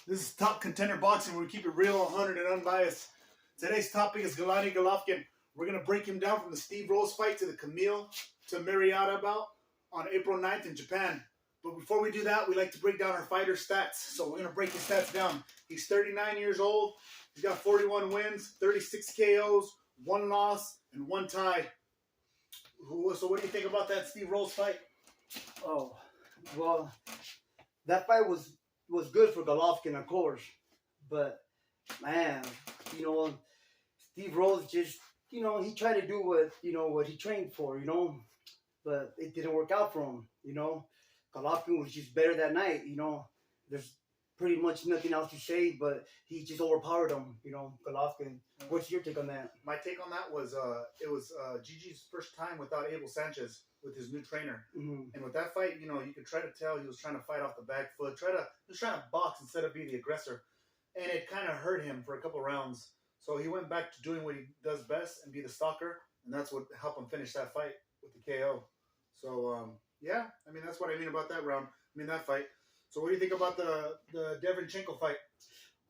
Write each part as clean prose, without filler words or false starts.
This is Top Contender Boxing, where we keep it real, 100, and unbiased. Today's topic is Gennady Golovkin. We're going to break him down from the Steve Rose fight to the Camille to Mariota bout on April 9th in Japan. But before we do that, we like to break down our fighter stats. So we're going to break his stats down. He's 39 years old. He's got 41 wins, 36 KOs, 1 loss, and 1 tie. So what do you think about that Steve Rose fight? Oh, well, that fight was good for Golovkin, of course. But, man, Steve Rose just, he tried to do what he trained for, but it didn't work out for him, Golovkin was just better that night, There's pretty much nothing else to say, but he just overpowered him, Golovkin. What's your take on that? My take on that was it was GG's first time without Abel Sanchez with his new trainer. Mm-hmm. And with that fight, you could try to tell he was trying to fight off the back foot, he was trying to box instead of be the aggressor. And it kind of hurt him for a couple rounds. So he went back to doing what he does best and be the stalker, and that's what helped him finish that fight with the KO. So, yeah, that's what I mean about that round. That fight. So what do you think about the Derevyanchenko fight?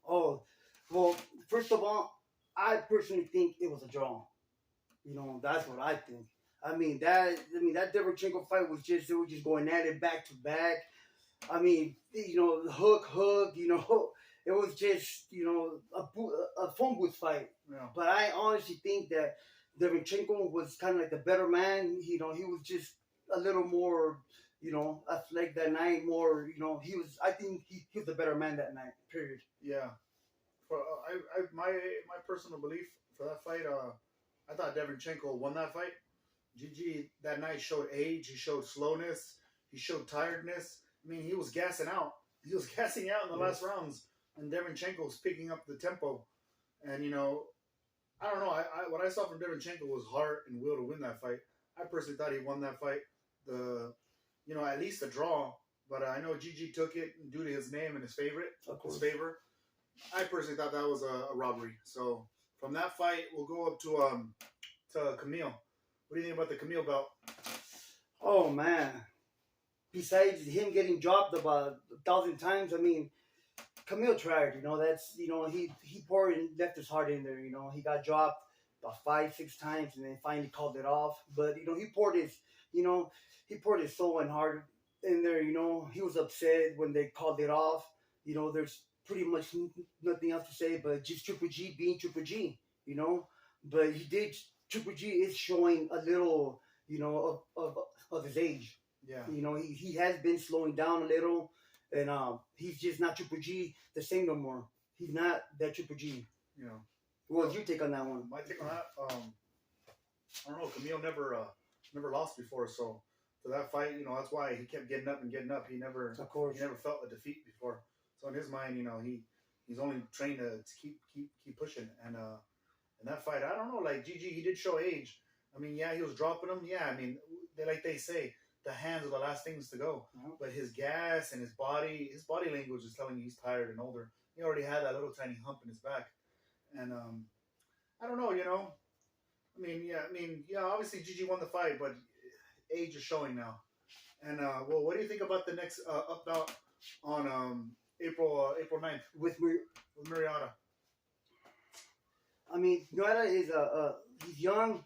Oh, well, first of all, I personally think it was a draw. That's what I think. That Derevyanchenko fight was just going at it back to back. Hook, it was just, a phone booth fight. Yeah. But I honestly think that Derevyanchenko was kind of like the better man. He was just a little more, athletic that night, more, I think he was the better man that night, period. Yeah. For my personal belief for that fight, I thought Derevyanchenko won that fight. GG that night showed age, he showed slowness, he showed tiredness. He was gassing out. He was gassing out in the last rounds, and Derevyanchenko was picking up the tempo. And I don't know. What I saw from Derevyanchenko was heart and will to win that fight. I personally thought he won that fight. At least a draw. But I know GG took it due to his name and his favor. I personally thought that was a robbery. So from that fight, we'll go up to Camille. What do you think about the Camille belt? Oh, man. Besides him getting dropped about 1,000 times, Camille tried, that's, he poured and left his heart in there, he got dropped about 5-6 times and then finally called it off. But, he poured his soul and heart in there, he was upset when they called it off. There's pretty much nothing else to say but just Triple G being Triple G, But Triple G is showing a little, of his age. Yeah. He has been slowing down a little, and he's just not Triple G the same no more. He's not that Triple G. Yeah. What's your take on that one? My take on that, I don't know. Camille never lost before, so for that fight, that's why he kept getting up and getting up. He never felt a defeat before. So in his mind, he's only trained to keep pushing. And in that fight, I don't know. Like GG, he did show age. He was dropping him. Yeah, they say, the hands are the last things to go. Uh-huh. But his gas and his body language is telling you he's tired and older. He already had that little tiny hump in his back. And I don't know, obviously GG won the fight, but age is showing now. And what do you think about the next up bout on April 9th with Mariota? Mariota is he's young.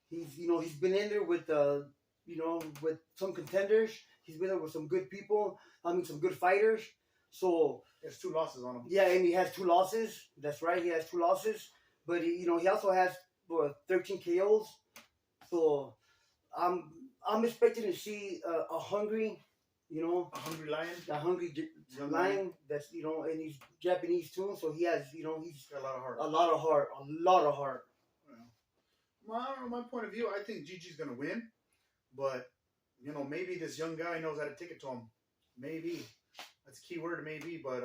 He's been in there with with some contenders. He's been there with some good people. Some good fighters. So he has 2 losses on him. Yeah, and he has 2 losses. That's right. He has 2 losses. But he also has 13 KOs. So I'm expecting to see a hungry, a hungry lion. A hungry lion. That's and he's Japanese too. So he has he's got a lot of heart. A lot of heart. Yeah. My point of view, I think GG's gonna win. But, maybe this young guy knows how to take it to him. Maybe. That's a key word, maybe. But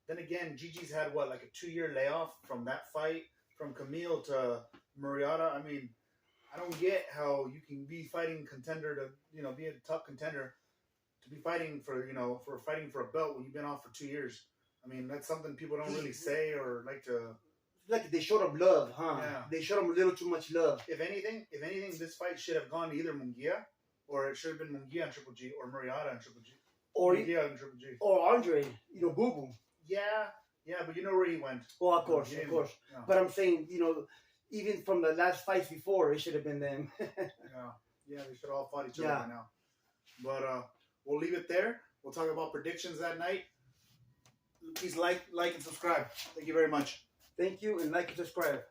then again, GG's had, like a 2-year layoff from that fight, from Camille to Mariota. I don't get how you can be fighting contender to, be a top contender, to be fighting for a belt when you've been off for 2 years. That's something people don't really say or like to... Like they showed him love, huh? Yeah. They showed him a little too much love. If anything, this fight should have gone to either Munguia, or it should have been Munguia and Triple G, or Mariota and Triple G. Or Munguia and Triple G. Or Andre, Boo Boo. Yeah, but you know where he went. Well, of course, He of didn't- course. Yeah, But I'm saying, even from the last fights before, it should have been them. yeah, they should all fought each other Yeah. by now. But we'll leave it there. We'll talk about predictions that night. Please like, and subscribe. Thank you very much. Thank you, and like and subscribe.